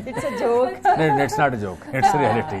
It's a joke. No, it's not a joke. It's a reality.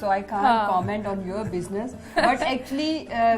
so I can't comment on your business. But actually,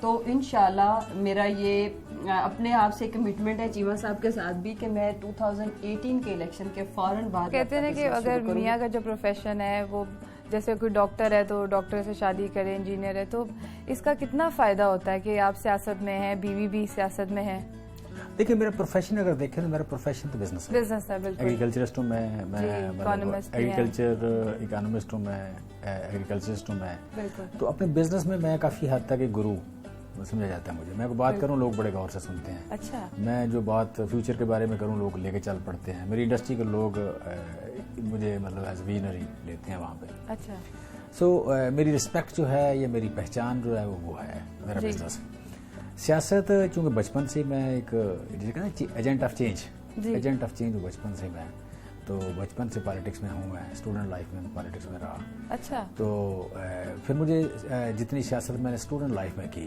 تو انشاءاللہ میرا یہ اپنے آپ سے کمٹمنٹ ہے چیمہ صاحب کے ساتھ بھی کہ میں 2018 کے الیکشن کے فوراً بعد کہتے ہیں کہ اگر میاں کا جو پروفیشن ہے وہ جیسے کوئی ڈاکٹر ہے تو ڈاکٹر سے شادی کرے, انجینئر ہے, تو اس کا کتنا فائدہ ہوتا ہے کہ آپ سیاست میں ہیں, بیوی بھی سیاست میں ہے؟ دیکھیے میرا پروفیشن اگر دیکھیں تو میرا پروفیشن تو بزنس ہے. بالکل ایگریکلچرسٹ ہوں میں ایگریکلچر اکانومسٹ ہوں میں, ایگریکلچرسٹ ہوں میں, تو اپنے بزنس میں میں کافی حد تک ایک گرو سمجھا جاتا ہے مجھے. میں بات کروں لوگ بڑے غور سے سنتے ہیں. اچھا. میں جو بات فیوچر کے بارے میں کروں لوگ لے کے چل پڑتے ہیں. میری انڈسٹری کے لوگ مجھے مطلب ایز وینری لیتے ہیں وہاں پہ. اچھا. سو میری رسپیکٹ جو ہے یا میری پہچان جو ہے وہ ہے میرا بزنس. سیاست چونکہ بچپن سے میں ایک جیسے کہتے ہیں ایجنٹ آف چینج بچپن سے میں, تو بچپن سے پالیٹکس میں ہوں. میں اسٹوڈنٹ لائف میں پالیٹکس میں رہا. اچھا. تو پھر مجھے جتنی سیاست میں نے اسٹوڈنٹ لائف میں کی,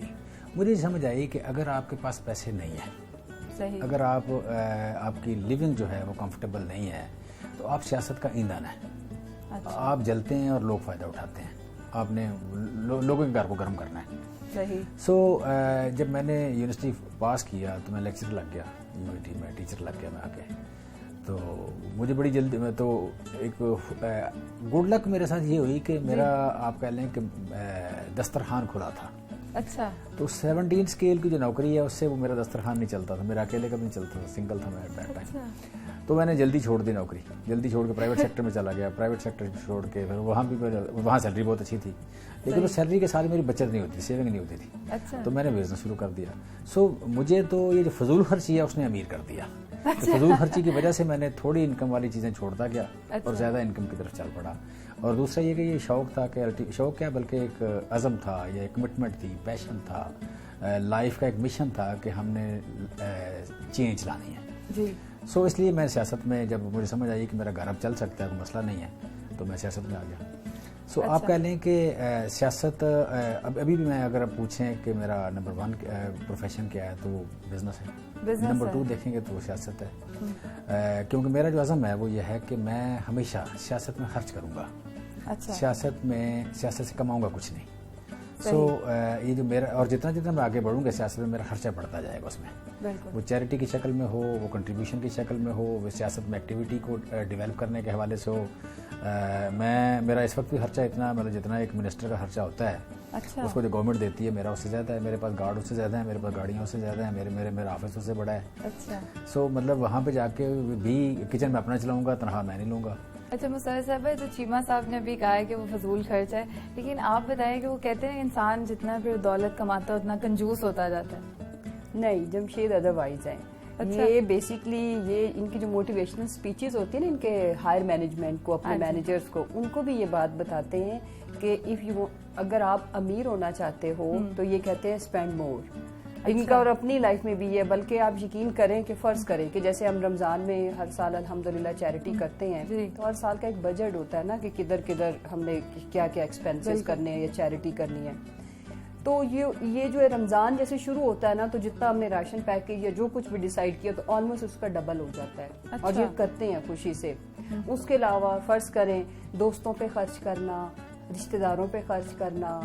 مجھے سمجھ آئی کہ اگر آپ کے پاس پیسے نہیں ہیں, اگر آپ کی لیونگ جو ہے وہ کمفرٹیبل نہیں ہے, تو آپ سیاست کا ایندھن ہے. آپ جلتے ہیں اور لوگ فائدہ اٹھاتے ہیں. آپ نے لوگوں کے گھر کو گرم کرنا ہے. سو جب میں نے یونیورسٹی پاس کیا تو میں لیکچر لگ گیا یونیورسٹی میں, ٹیچر لگ گیا میں آ کے. تو مجھے بڑی جلدی میں تو ایک گڈ لک میرے ساتھ یہ ہوئی کہ میرا آپ کہہ لیں کہ دسترخوان کھلا تھا. اچھا. تو 17 اسکیل کی جو نوکری ہے اس سے وہ میرا دسترخوان نہیں چلتا تھا. میرا اکیلے کا بھی نہیں چلتا تھا, سنگل تھا میں ایٹ دیٹ ٹائم. تو میں نے جلدی چھوڑ دی نوکری, جلدی چھوڑ کے پرائیویٹ سیکٹر میں چلا گیا. پرائیویٹ سیکٹر چھوڑ کے پھر وہاں سیلری بہت اچھی تھی, لیکن اس سیلری کے ساتھ میری بچت نہیں ہوتی, سیونگ نہیں ہوتی تھی. تو میں نے بزنس شروع کر دیا. سو مجھے تو یہ جو فضول خرچی ہے اس نے امیر کر دیا. فضول خرچی کی وجہ سے میں نے تھوڑی انکم والی چیزیں چھوڑتا گیا اور زیادہ انکم کی طرف چل پڑا. اور دوسرا یہ کہ یہ شوق تھا, کہ شوق کیا بلکہ ایک عزم تھا, یا ایک کمٹمنٹ تھی, پیشن تھا, لائف کا ایک مشن تھا کہ ہم نے چینج لانی ہے. سو اس لیے میں سیاست میں جب مجھے سمجھ آئی کہ میرا گھر اب چل سکتا ہے, کوئی مسئلہ نہیں ہے, تو میں سیاست میں آ گیا. سو آپ کہہ لیں کہ سیاست ابھی بھی میں اگر آپ پوچھیں کہ میرا نمبر 1 پروفیشن کیا ہے تو وہ بزنس ہے. نمبر 2 دیکھیں گے تو وہ سیاست ہے. کیونکہ میرا جو عزم ہے وہ یہ ہے کہ میں ہمیشہ سیاست میں خرچ کروں گا. سیاست سے کماؤں گا کچھ نہیں. سو یہ جو میرا, اور جتنا میں آگے بڑھوں گا سیاست میں میرا خرچہ بڑھتا جائے گا. اس میں وہ چیریٹی کی شکل میں ہو, وہ کنٹریبیوشن کی شکل میں ہو, وہ سیاست میں ایکٹیویٹی کو ڈیولپ کرنے کے حوالے سے ہو. میرا اس وقت بھی خرچہ اتنا مطلب جتنا ایک منسٹر کا خرچہ ہوتا ہے اس کو جو گورنمنٹ دیتی ہے میرا اس سے زیادہ ہے. میرے پاس گارڈ اس سے زیادہ ہے, میرے پاس گاڑیاں اس سے زیادہ ہیں, میرا آفس اس سے بڑا ہے. سو مطلب وہاں پہ جا کے بھی کچن میں اپنا چلاؤں گا, تنخواہ میں نہیں لوں گا. اچھا مسرت صاحب, تو چیمہ صاحب نے بھی کہا ہے کہ وہ فضول خرچ ہے, لیکن آپ بتائیں کہ وہ کہتے ہیں انسان جتنا پھر دولت کماتا ہے اتنا کنجوس ہوتا جاتا ہے. نہیں, جمشید ادروائز ہیں. یہ بیسکلی یہ ان کی جو موٹیویشنل سپیچز ہوتی ہیں نا ان کے ہائر مینجمنٹ کو, اپنے مینیجرز کو, ان کو بھی یہ بات بتاتے ہیں کہ اگر آپ امیر ہونا چاہتے ہو تو یہ کہتے ہیں اسپینڈ مور. ان کا اور اپنی لائف میں بھی ہے. بلکہ آپ یقین کریں کہ فرض کریں کہ جیسے ہم رمضان میں ہر سال الحمدللہ چیریٹی کرتے ہیں, تو ہر سال کا ایک بجٹ ہوتا ہے نا کہ کدھر ہم نے کیا ایکسپینسز کرنے ہیں یا چیریٹی کرنی ہے. تو یہ جو ہے رمضان جیسے شروع ہوتا ہے نا, تو جتنا ہم نے راشن پیکیج یا جو کچھ بھی ڈیسائیڈ کیا تو آلموسٹ اس کا ڈبل ہو جاتا ہے. اور یہ کرتے ہیں خوشی سے. اس کے علاوہ فرض کریں دوستوں پہ خرچ کرنا, رشتہ داروں پہ خرچ کرنا,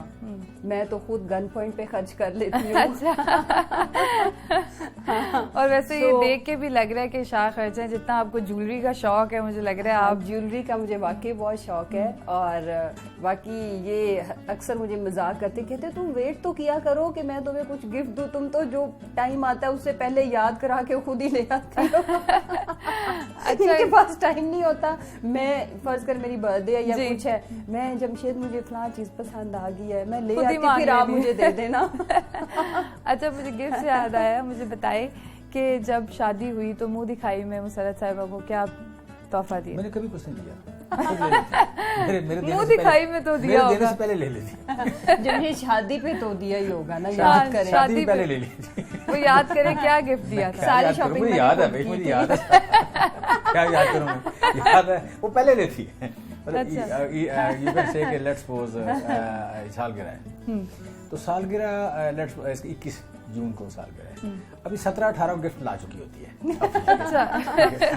میں تو خود گن پوائنٹ پہ خرچ کر لیتی ہوں. اور ویسے یہ دیکھ کے بھی لگ رہا ہے کہ شاہ خرچ ہے. جتنا آپ کو جیولری کا شوق ہے, مجھے لگ رہا ہے آپ جیولری کا مجھے واقعی بہت شوق ہے. اور باقی یہ اکثر مجھے مذاق کرتے, کہتے تم ویٹ تو کیا کرو کہ میں تمہیں کچھ گفٹ دوں, تم تو جو ٹائم آتا ہے اس سے پہلے یاد کرا کے خود ہی لے آتی ہو. ان کے پاس ٹائم نہیں ہوتا. میں فرض کر میری برتھ ڈے یا کچھ ہے, میں جمشید مجھے فلاں چیز پسند آ گئی ہے, میں لے آتی, پھر آپ مجھے دے دینا. اچھا, مجھے گفٹ سے یاد آیا, مجھے بتائے کہ جب شادی ہوئی تو منہ دکھائی میں مسرت صاحبہ کو کیا تحفہ دیا؟ میں نے کبھی کچھ نہیں دیا. منہ دکھائی میں تو دیا ہوگا, پہلے لے لیتی. جب یہ شادی پہ تو دیا ہی ہوگا نا, یاد کریں. شادی پہلے لے لیتی. وہ یاد کریں کیا گفٹ دیا تھا. ساری شاپنگ مجھے یاد ہے بھائی, مجھے یاد ہے. کیا یاد کروں میں, یاد ہے وہ پہلے لیتی. سالگرہ ہے تو سالگرہ 21 جون کو سالگرہ ہے, ابھی 17-18 گفٹ لا چکی ہوتی ہے.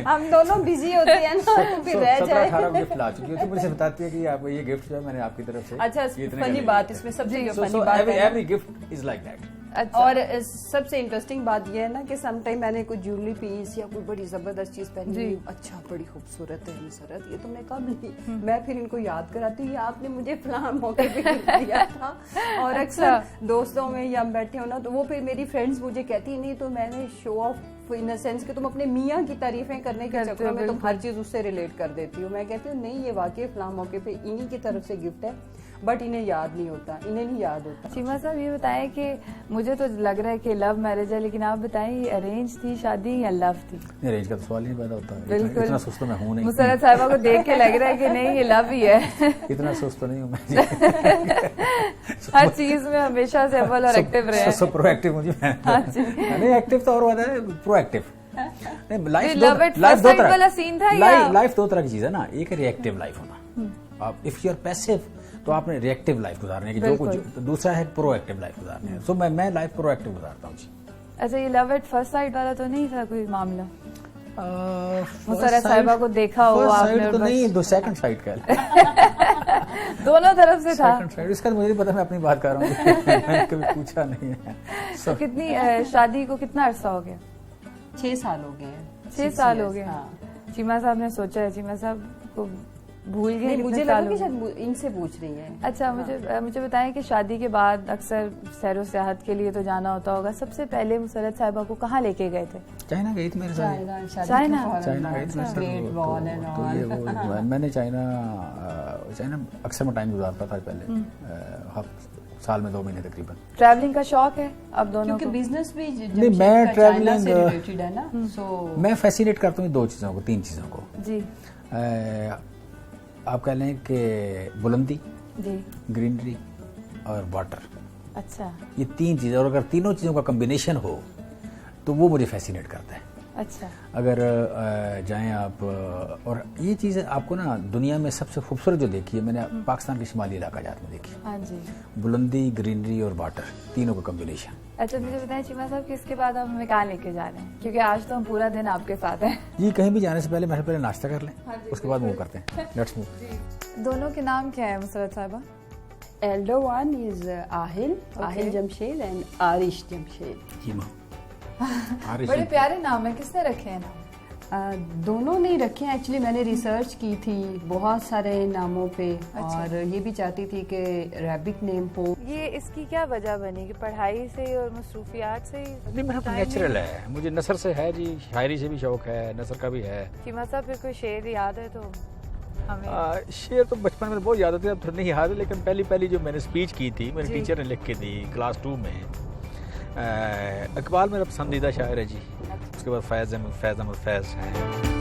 ہم دونوں بزی ہوتے ہیں نا, پھر رہ جائے. 17-18 گفٹ لا چکی ہوتی ہے. مجھے بتاتی ہے کہ آپ یہ گفٹ جو ہے میں نے آپ کی طرف سے. اچھا, فنی بات اس میں سب سے فنی بات ہے, every gift is like that. اور سب سے انٹرسٹنگ بات یہ ہے نا کہ سم ٹائم میں نے کوئی جیولری پیس یا کوئی بڑی زبردست چیز پہنی، اچھا بڑی خوبصورت ہے مسرت، یہ تم نے کب لی؟ میں پھر ان کو یاد کراتی ہوں یہ آپ نے مجھے فلاں موقع پہ دیا تھا. اور اکثر دوستوں میں یا بیٹھے ہو نا تو وہ پھر میری فرینڈس مجھے کہتی نہیں تو میں نے شو آف ان سینس کہ تم اپنے میاں کی تعریفیں کرنے کے چکر میں تم ہر چیز اس سے ریلیٹ کر دیتی ہو. میں کہتی ہوں نہیں، یہ واقعی فلاں موقع پہ انہی کی طرف سے گفٹ ہے، بٹ انہیں یاد نہیں ہوتا، انہیں نہیں یاد ہوتا. چیمہ صاحب یہ بتائیں کہ مجھے تو لگ رہا ہے کہ لو میرج ہے، لیکن آپ بتائیں یہ ارینج تھی شادی یا لو تھی؟ ارینج کا تو سوال ہی پیدا ہوتا ہے. بالکل، اتنا سست میں ہوں نہیں. مسرت صاحبہ کو دیکھ کے لگ رہا ہے کہ نہیں یہ لو ہی ہے. اتنا سست نہیں ہوں میں، ہر چیز میں ہمیشہ سے اول اور ایکٹیو رہے. سب پرو ایکٹیو مجھے نہیں، ایکٹیو تو اور بات ہے، پرو ایکٹیو. لائف دو طرح کی چیز ہے نا، ایک ہے ری ایکٹیو لائف ہونا. اف یو آر پیسو تو آپ نے ری ایکٹیو لائف گزارنے کی، جو کچھ دوسرا ہے پرو ایکٹیو لائف گزارنے ہے. سو میں لائف پرو ایکٹیو گزارتا ہوں. جی اچھا، یہ لو ایٹ فرسٹ سائٹ والا تو نہیں تھا کوئی معاملہ؟ مسرت صاحبہ کو دیکھا ہو آپ نے؟ تو نہیں، دو سیکنڈ سائٹ کا دونوں طرف سے تھا. اس کا مجھے نہیں پتا، میں اپنی بات کر رہا ہوں، میں نے کبھی پوچھا نہیں ہے. تو کتنی شادی کو کتنا عرصہ ہو گیا؟ 6 سال ہو گئے ہیں. 6 سال ہو گئے. چیمہ صاحب نے سوچا ہے، چیمہ صاحب کو بھول گئے؟ مجھے لگا کہ شاید ان سے پوچھ رہی ہیں. اچھا، مجھے بتائیں کہ شادی کے بعد اکثر سیر و سیاحت کے لیے تو جانا ہوتا ہوگا، سب سے پہلے مسرت صاحبہ کو کہاں لے کے گئے تھے؟ چائنا گئی تھی میرے ساتھ. چائنا گئی تھی. میں نے چائنا اکثر میں ٹائم گزارتا تھا پہلے، سال میں 2 مہینے تقریباً. ٹریولنگ کا شوق ہے اب دونوں کو؟ بزنس بھی میں ٹریولنگ ہے نا، میں فیسینیٹ کرتا ہوں 2 چیزوں کو، 3 چیزوں کو. جی آپ کہہ لیں کہ بلندی، جی، گرینری اور واٹر. اچھا، یہ 3 چیزیں، اور اگر تینوں چیزوں کا کمبینیشن ہو تو وہ مجھے فیسینیٹ کرتا ہے. اچھا، اگر جائیں آپ، اور یہ چیز آپ کو نا دنیا میں سب سے خوبصورت جو دیکھی ہے میں نے پاکستان کے شمالی علاقہ جات میں دیکھی. ہاں جی، بلندی، گرینری اور واٹر، تینوں کا کمبینیشن. اچھا مجھے بتائیں چیمہ صاحب کہ اس کے بعد آپ ہمیں کہاں لے کے جا رہے ہیں؟ کیونکہ آج تو ہم پورا دن آپ کے ساتھ ہیں. جی کہیں بھی جانے سے پہلے میرے پہلے ناشتہ کر لیں، اس کے بعد موو کرتے ہیں. Let's move. دونوں کے نام کیا ہے مسرت صاحبہ؟ elder one is Aahil Jamshed and Arish Jamshed. بڑے پیارے نام ہیں، کس نے رکھے ہیں نام؟ دونوں نہیں رکھے ہیں ایکچولی. میں نے ریسرچ کی تھی بہت سارے ناموں پہ، اور یہ بھی چاہتی تھی کہ عربک نیم ہو. یہ اس کی کیا وجہ بنی کہ پڑھائی سے اور مصروفیات سے؟ میرا نیچرل ہے، مجھے نثر سے ہے جی، شاعری سے بھی شوق ہے، نثر کا بھی ہے. چیمہ صاحب پھر کوئی شعر یاد ہے تو ہمیں؟ شعر تو بچپن میں بہت یاد ہوتے ہیں، اب تو نہیں یاد ہے، لیکن پہلی جو میں نے اسپیچ کی تھی میرے ٹیچر نے لکھ کے دی کلاس 2 میں. اقبال میرا پسندیدہ شاعر ہے جی. اس کے بعد فیض احمد فیض ہے.